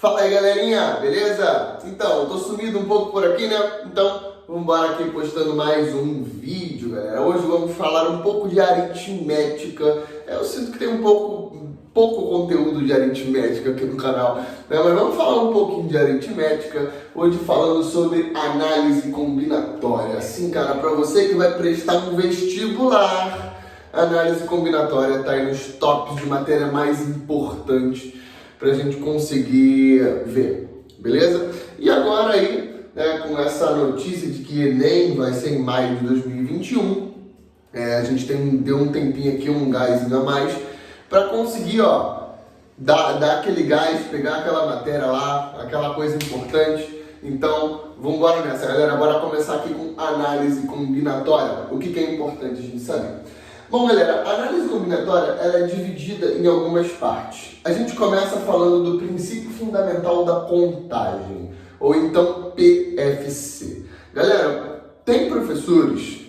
Fala aí, galerinha, beleza? Então, eu tô sumido um pouco por aqui, né? Então, vamos embora aqui postando mais um vídeo, galera. Hoje vamos falar um pouco de aritmética. Eu sinto que tem um pouco conteúdo de aritmética aqui no canal, né? Mas vamos falar um pouquinho de aritmética, hoje falando sobre análise combinatória. Assim, cara, para você que vai prestar um vestibular, análise combinatória tá aí nos tops de matéria mais importantes pra gente conseguir ver, beleza? E agora aí, né, com essa notícia de que Enem vai ser em maio de 2021, a gente deu um tempinho aqui, um gásinho a mais, para conseguir, dar aquele gás, pegar aquela matéria lá, aquela coisa importante. Então, vamos embora nessa, galera. Bora começar aqui com análise combinatória. O que é importante a gente saber? Bom, galera, a análise combinatória ela é dividida em algumas partes. A gente começa falando do princípio fundamental da contagem, ou então PFC. Galera, tem professores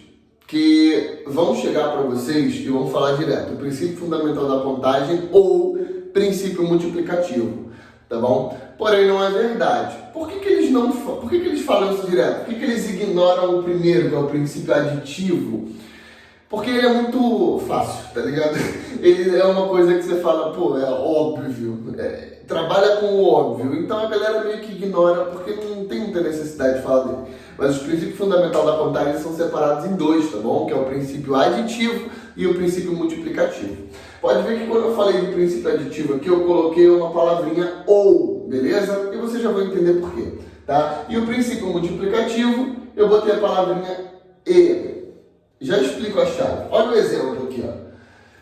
que vão chegar para vocês e vão falar direto o princípio fundamental da contagem ou princípio multiplicativo, tá bom? Porém, não é verdade. Por que eles falam isso direto? Por que eles ignoram o primeiro, que é o princípio aditivo? Porque ele é muito fácil, tá ligado? Ele é uma coisa que você fala, pô, é óbvio, trabalha com o óbvio. Então a galera meio que ignora, porque não tem muita necessidade de falar dele. Mas os princípios fundamentais da contagem são separados em dois, tá bom? Que é o princípio aditivo e o princípio multiplicativo. Pode ver que quando eu falei de princípio aditivo aqui, eu coloquei uma palavrinha ou, beleza? E você já vai entender por quê, tá? E o princípio multiplicativo, eu botei a palavrinha e. Já explico a chave. Olha o exemplo aqui, ó.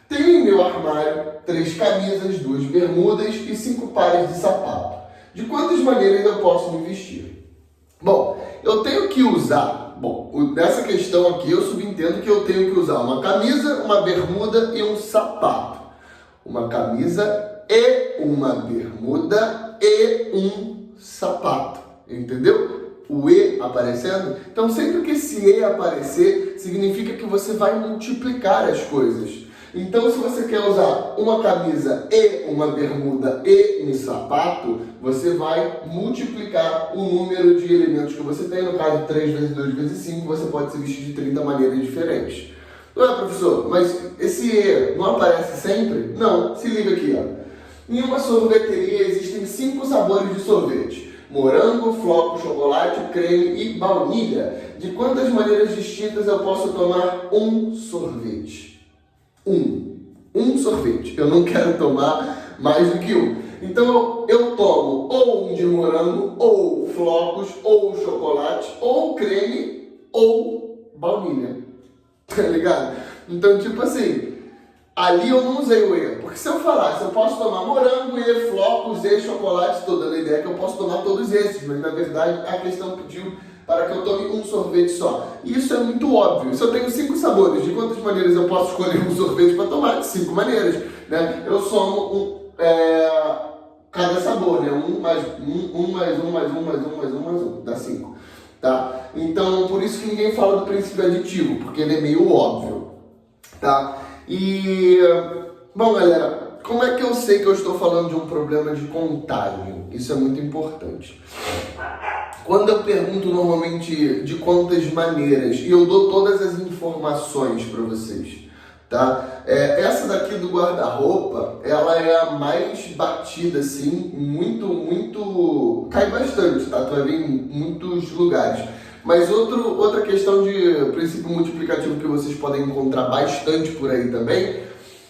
Tenho em meu armário 3 camisas, 2 bermudas e 5 pares de sapato. De quantas maneiras eu posso me vestir? Bom, eu tenho que usar... nessa questão aqui eu subentendo que eu tenho que usar uma camisa, uma bermuda e um sapato. Uma camisa e uma bermuda e um sapato. Entendeu? O E aparecendo. Então, sempre que esse E aparecer, significa que você vai multiplicar as coisas. Então, se você quer usar uma camisa e uma bermuda e um sapato, você vai multiplicar o número de elementos que você tem. No caso, 3 vezes 2 vezes 5, você pode se vestir de 30 maneiras diferentes. Não é, professor? Mas esse E não aparece sempre? Não. Se liga aqui, ó. Em uma sorveteria existem 5 sabores de sorvete. Morango, floco, chocolate, creme e baunilha. De quantas maneiras distintas eu posso tomar um sorvete? Um sorvete. Eu não quero tomar mais do que um. Então eu tomo ou um de morango, ou flocos, ou chocolate, ou creme, ou baunilha. Tá ligado? Então, tipo assim... Ali eu não usei o E, porque se eu falasse, eu posso tomar morango, E, flocos, E, chocolate, estou dando a ideia que eu posso tomar todos esses, mas na verdade a questão pediu para que eu tome um sorvete só. E isso é muito óbvio. Se eu tenho 5 sabores, de quantas maneiras eu posso escolher um sorvete para tomar? De 5 maneiras, né? Eu somo cada sabor, né? Um mais um, dá 5, tá? Então, por isso que ninguém fala do princípio aditivo, porque ele é meio óbvio, tá? E, bom, galera, como é que eu sei que eu estou falando de um problema de contagem? Isso é muito importante. Quando eu pergunto normalmente de quantas maneiras, e eu dou todas as informações para vocês, tá? Essa daqui do guarda-roupa, ela é a mais batida, assim, muito... cai bastante, tá? Tu vai ver em muitos lugares. Mas outra questão de princípio multiplicativo que vocês podem encontrar bastante por aí também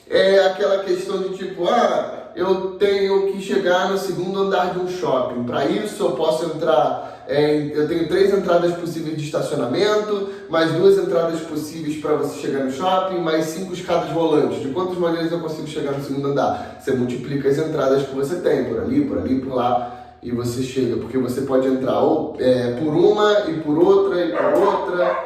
é aquela questão de tipo, eu tenho que chegar no segundo andar de um shopping. Para isso eu posso entrar, eu tenho 3 entradas possíveis de estacionamento, mais 2 entradas possíveis para você chegar no shopping, mais 5 escadas rolantes. De quantas maneiras eu consigo chegar no segundo andar? Você multiplica as entradas que você tem, por ali, por lá. E você chega, porque você pode entrar ou por uma, e por outra, e por outra,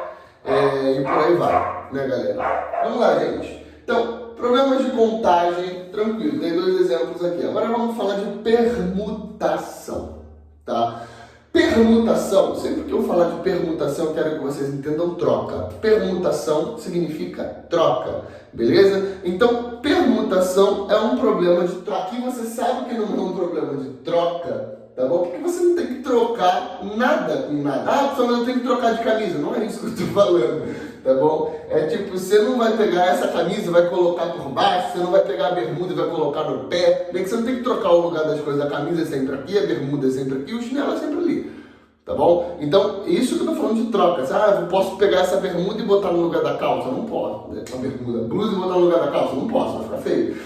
e por aí vai, né, galera? Vamos lá, gente. Então, problemas de contagem, tranquilo, tem 2 exemplos aqui. Agora vamos falar de permutação, tá? Permutação, sempre que eu falar de permutação, eu quero que vocês entendam troca. Permutação significa troca, beleza? Então, permutação é um problema de troca. Aqui você sabe que não é um problema de troca, tá bom? Porque você não tem que trocar nada com nada. Ah, pessoal, mas eu tenho que trocar de camisa. Não é isso que eu estou falando, tá bom? É tipo, você não vai pegar essa camisa e vai colocar por baixo, você não vai pegar a bermuda e vai colocar no pé. Bem que você não tem que trocar o lugar das coisas. A camisa é sempre aqui, a bermuda é sempre aqui, o chinelo é sempre ali, tá bom? Então, isso que eu tô falando de trocas. Ah, eu posso pegar essa bermuda e botar no lugar da calça? Não posso. A bermuda, a blusa e botar no lugar da calça? Não posso, vai ficar feio.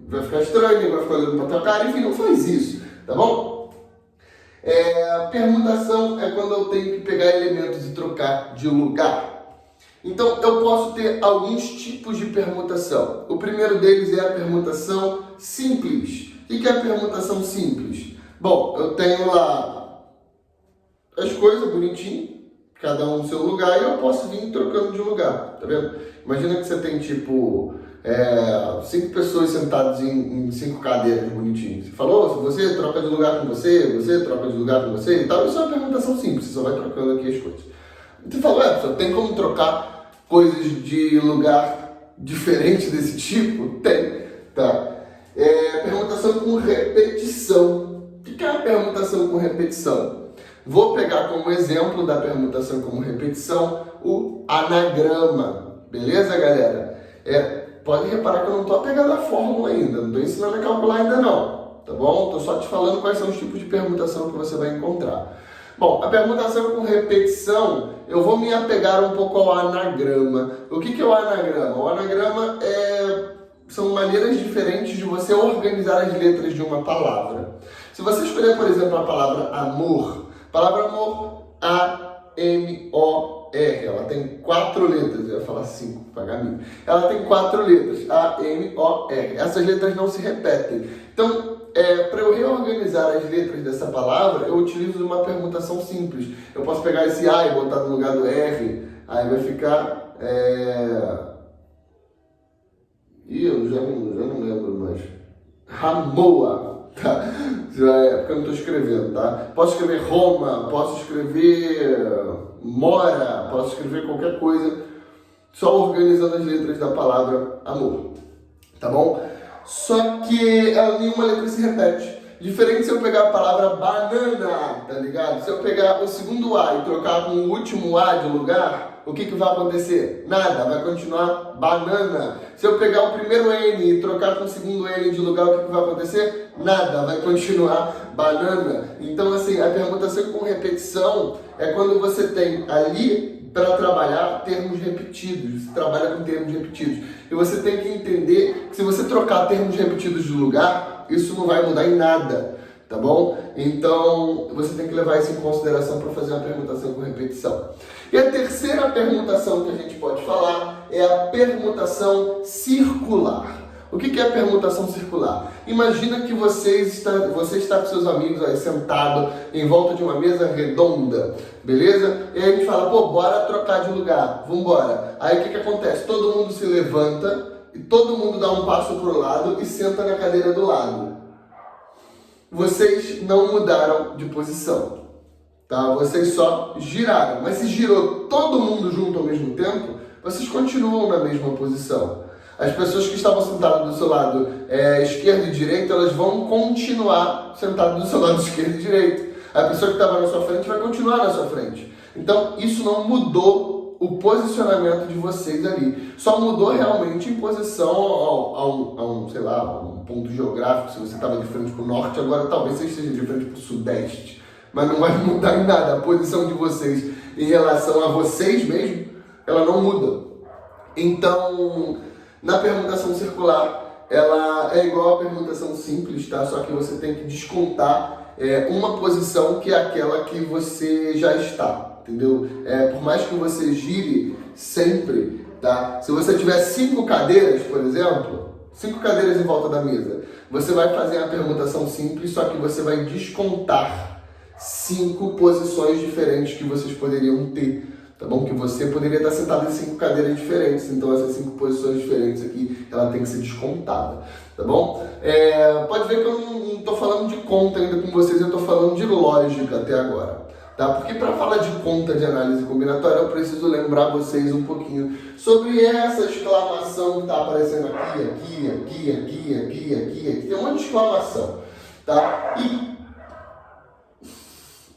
Vai ficar estranho, vai ficar olhando pra tua cara, enfim, não faz isso, tá bom? Permutação é quando eu tenho que pegar elementos e trocar de lugar. Então, eu posso ter alguns tipos de permutação. O primeiro deles é a permutação simples. O que é a permutação simples? Bom, eu tenho lá as coisas bonitinhas, cada um no seu lugar, e eu posso vir trocando de lugar, tá vendo? Imagina que você tem, tipo, 5 pessoas sentadas em 5 cadeiras bonitinhas. Você falou, se você troca de lugar com você troca de lugar com você e tal. Isso é uma permutação simples, você só vai trocando aqui as coisas. Você falou, pessoal, tem como trocar coisas de lugar diferente desse tipo? Tem, tá? Permutação com repetição. O que é a permutação com repetição? Vou pegar como exemplo da permutação com repetição o anagrama. Beleza, galera? Pode reparar que eu não estou apegado à fórmula ainda, não estou ensinando a calcular ainda não, tá bom? Estou só te falando quais são os tipos de permutação que você vai encontrar. Bom, a permutação com repetição, eu vou me apegar um pouco ao anagrama. O que é o anagrama? O anagrama são maneiras diferentes de você organizar as letras de uma palavra. Se você escolher, por exemplo, a palavra amor, A-M-O-R, ela tem 4 letras, eu ia falar 5, pagar mim. Ela tem 4 letras, A-M-O-R. Essas letras não se repetem. Então, para eu reorganizar as letras dessa palavra, eu utilizo uma permutação simples. Eu posso pegar esse A e botar no lugar do R, aí vai ficar... eu já não lembro mais. Ramoa, tá? Porque eu não estou escrevendo, tá? Posso escrever Roma, posso escrever Mora, posso escrever qualquer coisa, só organizando as letras da palavra amor, tá bom? Só que nenhuma letra se repete. Diferente se eu pegar a palavra banana, tá ligado? Se eu pegar o segundo A e trocar com o último A de lugar, o que vai acontecer? Nada, vai continuar banana. Se eu pegar o primeiro N e trocar com o segundo N de lugar, o que vai acontecer? Nada, vai continuar banana. Então, assim, a permutação com repetição é quando você tem ali para trabalhar termos repetidos, você trabalha com termos repetidos. E você tem que entender que se você trocar termos repetidos de lugar, isso não vai mudar em nada, tá bom? Então, você tem que levar isso em consideração para fazer uma permutação com repetição. E a terceira permutação que a gente pode falar é a permutação circular. O que é a permutação circular? Imagina que você está com seus amigos aí sentado em volta de uma mesa redonda, beleza? E aí a gente fala, bora trocar de lugar, vambora. Aí o que acontece? Todo mundo se levanta e todo mundo dá um passo para o lado e senta na cadeira do lado. Vocês não mudaram de posição, tá? Vocês só giraram. Mas se girou todo mundo junto ao mesmo tempo, vocês continuam na mesma posição. As pessoas que estavam sentadas do seu lado esquerdo e direito, elas vão continuar sentadas do seu lado esquerdo e direito. A pessoa que estava na sua frente vai continuar na sua frente. Então, isso não mudou o posicionamento de vocês ali. Só mudou realmente em posição a um ponto geográfico. Se você estava de frente para o norte, agora talvez você esteja de frente para o sudeste. Mas não vai mudar em nada. A posição de vocês em relação a vocês mesmo, ela não muda. Então, na permutação circular, ela é igual à permutação simples, tá? Só que você tem que descontar uma posição que é aquela que você já está, entendeu? Por mais que você gire sempre, tá? Se você tiver 5 cadeiras, por exemplo, 5 cadeiras em volta da mesa, você vai fazer a permutação simples, só que você vai descontar 5 posições diferentes que vocês poderiam ter. Tá bom? Que você poderia estar sentado em 5 cadeiras diferentes, então essas 5 posições diferentes aqui, ela tem que ser descontada, tá bom? Pode ver que eu não estou falando de conta ainda com vocês, eu estou falando de lógica até agora, tá? Porque para falar de conta de análise combinatória, eu preciso lembrar vocês um pouquinho sobre essa exclamação que está aparecendo aqui, tem um monte de exclamação, tá? E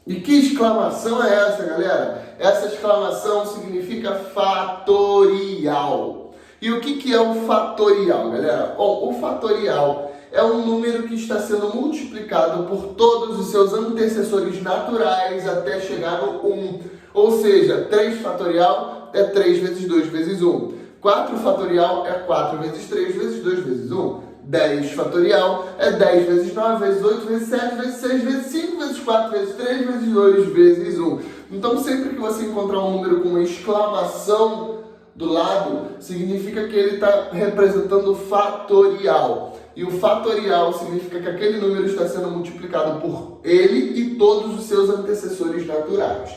E que exclamação é essa, galera? Essa exclamação significa fatorial. E o que é o fatorial, galera? Bom, o fatorial é um número que está sendo multiplicado por todos os seus antecessores naturais até chegar no 1. Ou seja, 3 fatorial é 3 vezes 2 vezes 1. 4 fatorial é 4 vezes 3 vezes 2 vezes 1. 10 fatorial é 10 vezes 9 vezes 8 vezes 7 vezes 6 vezes 5 vezes 4 vezes 3 vezes 2 vezes 1. Então, sempre que você encontrar um número com uma exclamação do lado, significa que ele está representando o fatorial. E o fatorial significa que aquele número está sendo multiplicado por ele e todos os seus antecessores naturais.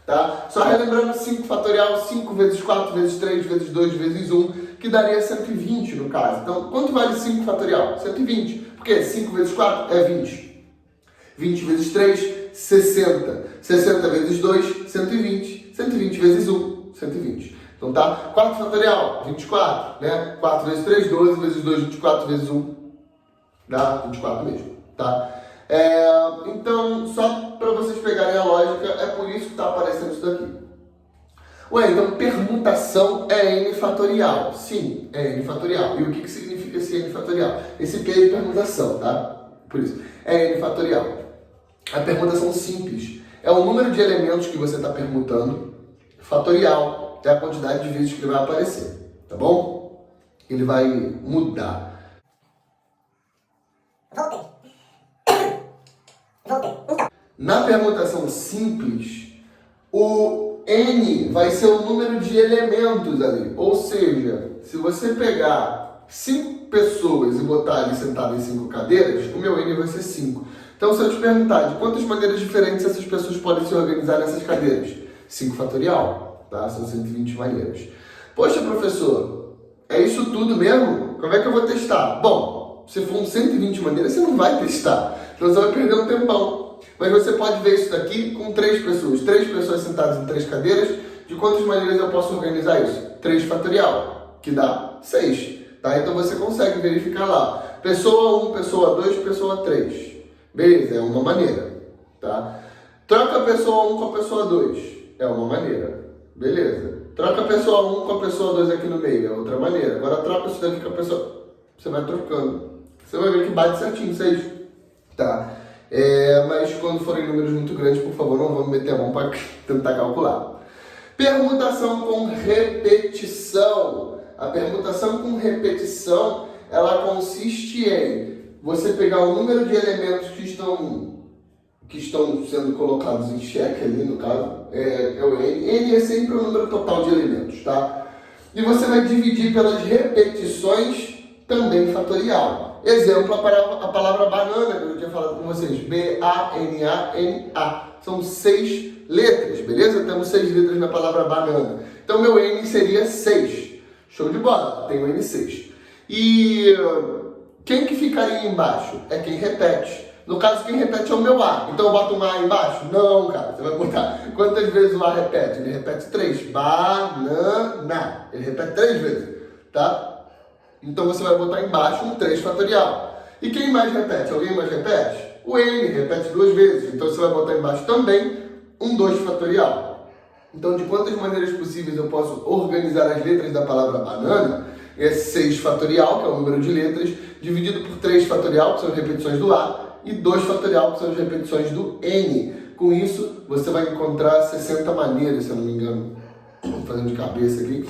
Tá? Só relembrando, 5 fatorial, 5 vezes 4 vezes 3 vezes 2 vezes 1, que daria 120 no caso. Então, quanto vale 5 fatorial? 120. Porque 5 vezes 4 é 20. 20 vezes 3, 60. 60 vezes 2, 120. 120 vezes 1, 120. Então tá? 4 fatorial, 24, né? 4 vezes 3, 12 vezes 2, 24 vezes 1, dá 24 mesmo, tá? Então, só para vocês pegarem a lógica, é por isso que está aparecendo isso daqui. Ué, então permutação é n fatorial. Sim, é n fatorial. E o que significa esse n fatorial? Esse P é de permutação, tá? Por isso, é n fatorial. A permutação simples é o número de elementos que você está permutando. Fatorial é a quantidade de vezes que ele vai aparecer, tá bom? Ele vai mudar. Voltei. Então. Na permutação simples, o n vai ser o número de elementos ali. Ou seja, se você pegar 5 pessoas e botar ali sentado em 5 cadeiras, o meu n vai ser 5. Então, se eu te perguntar de quantas maneiras diferentes essas pessoas podem se organizar nessas cadeiras? 5 fatorial, tá? São 120 maneiras. Poxa, professor, é isso tudo mesmo? Como é que eu vou testar? Bom, se for 120 maneiras, você não vai testar. Então você vai perder um tempão. Mas você pode ver isso daqui com 3 pessoas. 3 pessoas sentadas em 3 cadeiras. De quantas maneiras eu posso organizar isso? 3 fatorial, que dá 6. Tá? Então você consegue verificar lá. Pessoa 1, pessoa 2, pessoa 3. Beleza, é uma maneira. Tá? Troca a pessoa 1 com a pessoa 2. É uma maneira. Beleza. Troca a pessoa 1 com a pessoa 2 aqui no meio. É outra maneira. Agora troca isso daqui com a pessoa... Você vai trocando. Você vai ver que bate certinho, 6. Tá? Mas quando forem números muito grandes, por favor, não vamos meter a mão para tentar calcular. Permutação com repetição. A permutação com repetição, ela consiste em você pegar o número de elementos que estão sendo colocados em xeque ali, no caso, é o n. N é sempre o número total de elementos, tá? E você vai dividir pelas repetições, também fatorial. Exemplo, a palavra banana, que eu tinha falado com vocês. B-A-N-A-N-A. São 6 letras, beleza? Temos 6 letras na palavra banana. Então, meu N seria 6. Show de bola, tenho N6. E quem que ficaria embaixo? É quem repete. No caso, quem repete é o meu A. Então, eu boto um A embaixo? Não, cara. Você vai botar... Quantas vezes o A repete? Ele repete 3. Banana. Ele repete 3 vezes, tá? Então você vai botar embaixo um 3 fatorial. E quem mais repete? Alguém mais repete? O N repete 2 vezes. Então você vai botar embaixo também um 2 fatorial. Então, de quantas maneiras possíveis eu posso organizar as letras da palavra banana? É 6 fatorial, que é o número de letras, dividido por 3 fatorial, que são as repetições do A, e 2 fatorial, que são as repetições do N. Com isso, você vai encontrar 60 maneiras, se eu não me engano. Estou fazendo de cabeça aqui.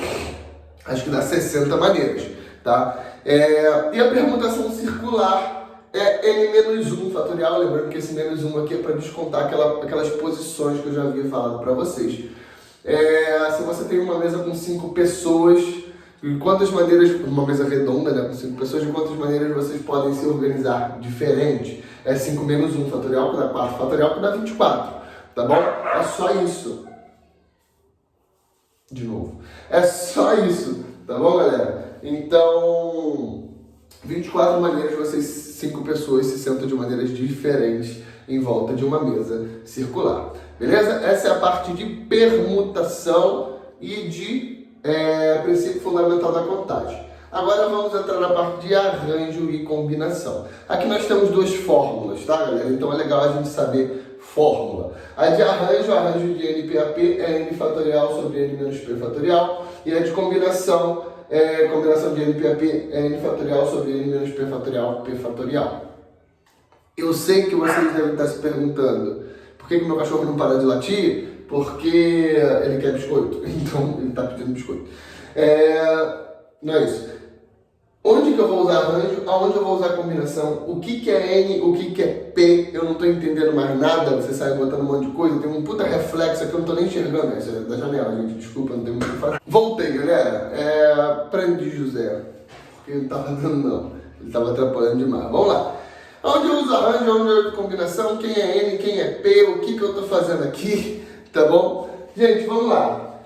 Acho que dá 60 maneiras. Tá? E a permutação circular é n-1 fatorial, lembrando que esse -1 aqui é para descontar aquelas posições que eu já havia falado para vocês. Se você tem uma mesa com 5 pessoas, de quantas maneiras, uma mesa redonda, né, com 5 pessoas, de quantas maneiras vocês podem se organizar diferente? É 5 menos 1 fatorial, que dá 4 fatorial, que dá 24, tá bom? É só isso. De novo. É só isso, tá bom, galera? Então, 24 maneiras, vocês 5 pessoas se sentam de maneiras diferentes em volta de uma mesa circular. Beleza? Essa é a parte de permutação e de princípio fundamental da contagem. Agora vamos entrar na parte de arranjo e combinação. Aqui nós temos 2 fórmulas, tá, galera? Então é legal a gente saber fórmula. A de arranjo de NPAP é N fatorial sobre N menos P fatorial. E a de combinação de NPAP é N fatorial sobre N menos P fatorial, P fatorial. Eu sei que vocês devem estar se perguntando por que meu cachorro não para de latir? Porque ele quer biscoito, então ele está pedindo biscoito. Não é isso. Onde que eu vou usar arranjo? Aonde eu vou usar combinação? O que é N? O que é P? Eu não estou entendendo mais nada. Você sai botando um monte de coisa. Tem um puta reflexo aqui, eu não estou nem enxergando. Isso é da janela, gente. Desculpa, não tem muito o que fazer. Voltei, galera. Prendi José. Porque ele não estava dando, não. Ele estava atrapalhando demais. Vamos lá. Onde eu uso arranjo? Onde eu uso combinação? Quem é N? Quem é P? O que eu estou fazendo aqui? Tá bom? Gente, vamos lá.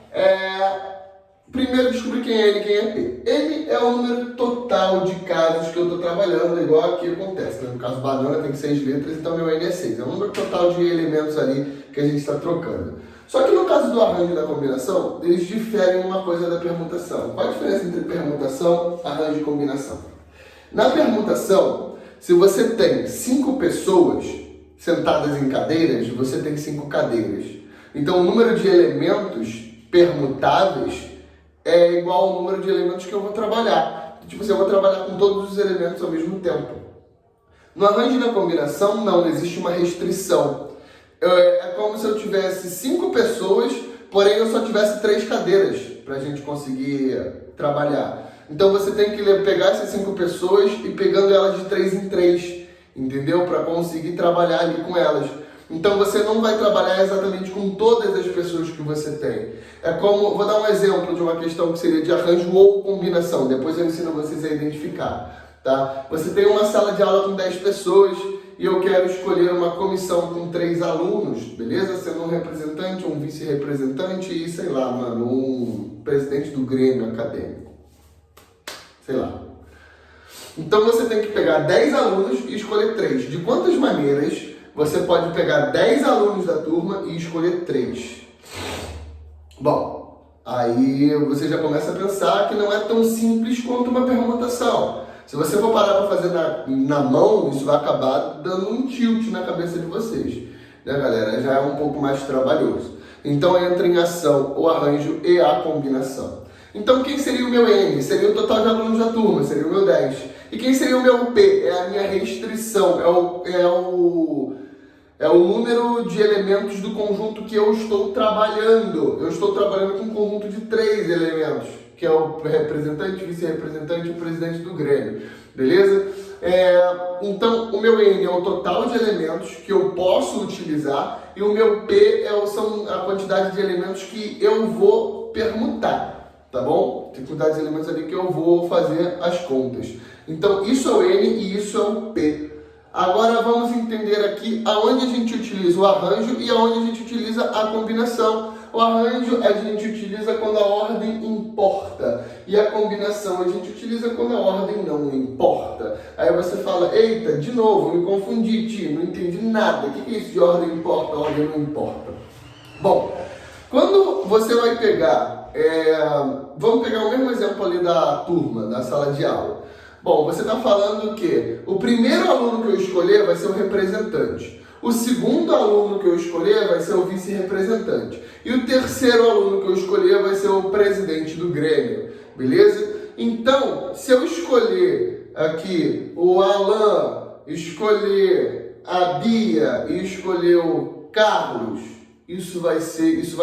Primeiro descobrir quem é N e quem é P. N é o número total de casos que eu estou trabalhando, igual aqui acontece. No caso banana tem 6 letras, então meu N é 6. É o número total de elementos ali que a gente está trocando. Só que no caso do arranjo e da combinação, eles diferem uma coisa da permutação. Qual a diferença entre permutação, arranjo e combinação? Na permutação, se você tem 5 pessoas sentadas em cadeiras, você tem 5 cadeiras. Então o número de elementos permutáveis é igual ao número de elementos que eu vou trabalhar. Tipo assim, eu vou trabalhar com todos os elementos ao mesmo tempo. No arranjo e na combinação, não existe uma restrição. É como se eu tivesse 5 pessoas, porém eu só tivesse 3 cadeiras para a gente conseguir trabalhar. Então você tem que pegar essas 5 pessoas e pegando elas de 3 em 3, entendeu? Para conseguir trabalhar ali com elas. Então você não vai trabalhar exatamente com todas as pessoas que você tem. É como, vou dar um exemplo de uma questão que seria de arranjo ou combinação, depois eu ensino vocês a identificar, tá? Você tem uma sala de aula com 10 pessoas e eu quero escolher uma comissão com 3 alunos, beleza? Sendo um representante, um vice-representante e, sei lá, mano, um presidente do Grêmio acadêmico. Sei lá. Então você tem que pegar 10 alunos e escolher 3. De quantas maneiras você pode pegar 10 alunos da turma e escolher 3. Bom, aí você já começa a pensar que não é tão simples quanto uma permutação. Se você for parar para fazer na mão, isso vai acabar dando um tilt na cabeça de vocês. Né, galera? Já é um pouco mais trabalhoso. Então entra em ação o arranjo e a combinação. Então quem seria o meu N? Seria o total de alunos da turma, seria o meu 10. E quem seria o meu P? É a minha restrição, é o número de elementos do conjunto que eu estou trabalhando. Eu estou trabalhando com um conjunto de 3 elementos, que é o representante, vice-representante e o presidente do Grêmio. Beleza? Então, o meu N é o total de elementos que eu posso utilizar e o meu P são a quantidade de elementos que eu vou permutar. Tá bom? Tem quantidade de elementos ali que eu vou fazer as contas. Então, isso é o N e isso é o P. Agora vamos entender aqui aonde a gente utiliza o arranjo e aonde a gente utiliza a combinação. O arranjo a gente utiliza quando a ordem importa e a combinação a gente utiliza quando a ordem não importa. Aí você fala, eita, de novo, me confundi, tio, não entendi nada. O que é isso de ordem importa, ordem não importa? Bom, quando você vai pegar, vamos pegar o mesmo exemplo ali da turma, da sala de aula. Bom, você está falando que o primeiro aluno que eu escolher vai ser o representante. O segundo aluno que eu escolher vai ser o vice-representante. E o terceiro aluno que eu escolher vai ser o presidente do Grêmio. Beleza? Então, se eu escolher aqui o Alan, escolher a Bia e escolher o Carlos, isso vai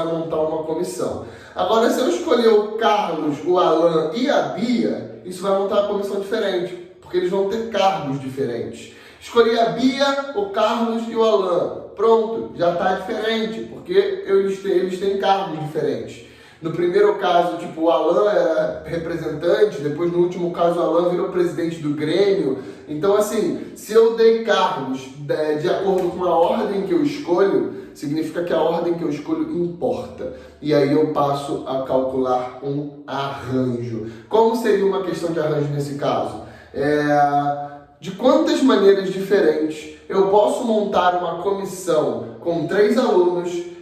montar uma comissão. Agora, se eu escolher o Carlos, o Alan e a Bia, isso vai montar uma comissão diferente, porque eles vão ter cargos diferentes. Escolhi a Bia, o Carlos e o Alan. Pronto, já está diferente, porque eles têm cargos diferentes. No primeiro caso, tipo, o Alan era representante, depois no último caso o Alan virou presidente do Grêmio. Então, assim, se eu dei cargos de acordo com a ordem que eu escolho, significa que a ordem que eu escolho importa. E aí eu passo a calcular um arranjo. Como seria uma questão de arranjo nesse caso? De quantas maneiras diferentes eu posso montar uma comissão com 3 alunos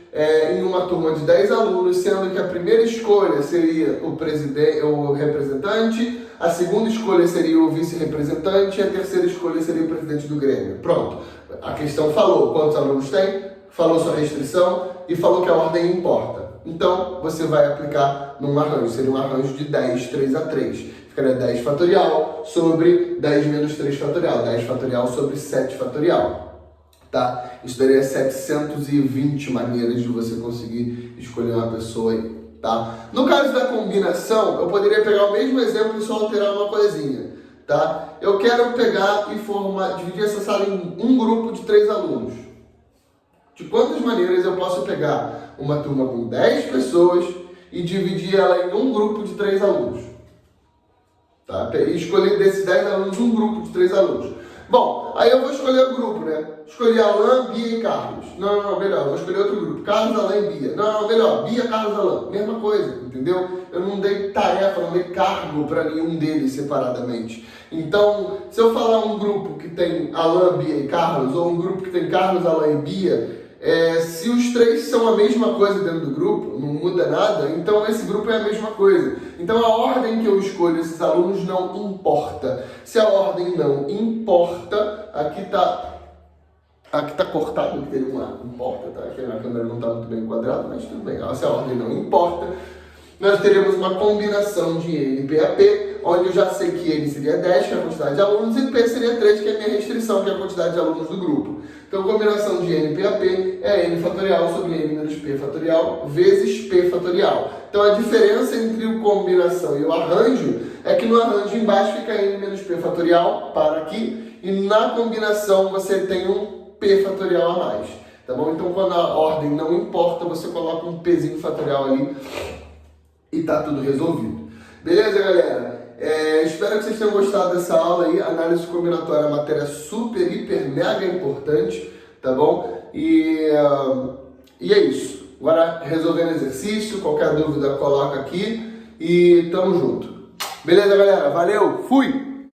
em uma turma de 10 alunos, sendo que a primeira escolha seria o representante, a segunda escolha seria o vice-representante e a terceira escolha seria o presidente do Grêmio. Pronto. A questão falou quantos alunos tem? falou sua restrição e falou que a ordem importa. Então, você vai aplicar num arranjo. Seria um arranjo de 10, 3 a 3. Ficaria 10 fatorial sobre 10 menos 3 fatorial. 10 fatorial sobre 7 fatorial. Tá? Isso daria 720 maneiras de você conseguir escolher uma pessoa aí. Tá? No caso da combinação, eu poderia pegar o mesmo exemplo e só alterar uma coisinha. Tá? Eu quero pegar e dividir essa sala em um grupo de 3 alunos. De quantas maneiras eu posso pegar uma turma com 10 pessoas e dividir ela em um grupo de 3 alunos? Tá? E escolher desses 10 alunos um grupo de 3 alunos. Bom, aí eu vou escolher o grupo, né? Escolhi Alan, Bia e Carlos. Não, melhor, eu vou escolher outro grupo. Carlos, Alan e Bia. Não, melhor, Bia, Carlos, Alan. Mesma coisa, entendeu? Eu não dei tarefa, não dei cargo para nenhum deles separadamente. Então, se eu falar um grupo que tem Alan, Bia e Carlos, ou um grupo que tem Carlos, Alan e Bia, se os 3 são a mesma coisa dentro do grupo, não muda nada, então esse grupo é a mesma coisa. Então a ordem que eu escolho esses alunos não importa. Se a ordem não importa, aqui tá cortado, que teve uma importa, tá? Aqui na câmera não está muito bem enquadrado, mas tudo bem. Se a ordem não importa, nós teremos uma combinação de N, P, A, P, onde eu já sei que N seria 10, que é a quantidade de alunos, e P seria 3, que é a minha restrição, que é a quantidade de alunos do grupo. Então, a combinação de N, P, A, P é N fatorial sobre N menos P fatorial vezes P fatorial. Então, a diferença entre a combinação e o arranjo é que no arranjo embaixo fica N menos P fatorial para aqui, e na combinação você tem um P fatorial a mais. Tá bom? Então, quando a ordem não importa, você coloca um Pzinho fatorial ali e tá tudo resolvido. Beleza, galera? Espero que vocês tenham gostado dessa aula aí. Análise combinatória é uma matéria super, hiper, mega importante, tá bom? E é isso. Agora, resolvendo exercício, qualquer dúvida coloca aqui e tamo junto. Beleza, galera? Valeu, fui!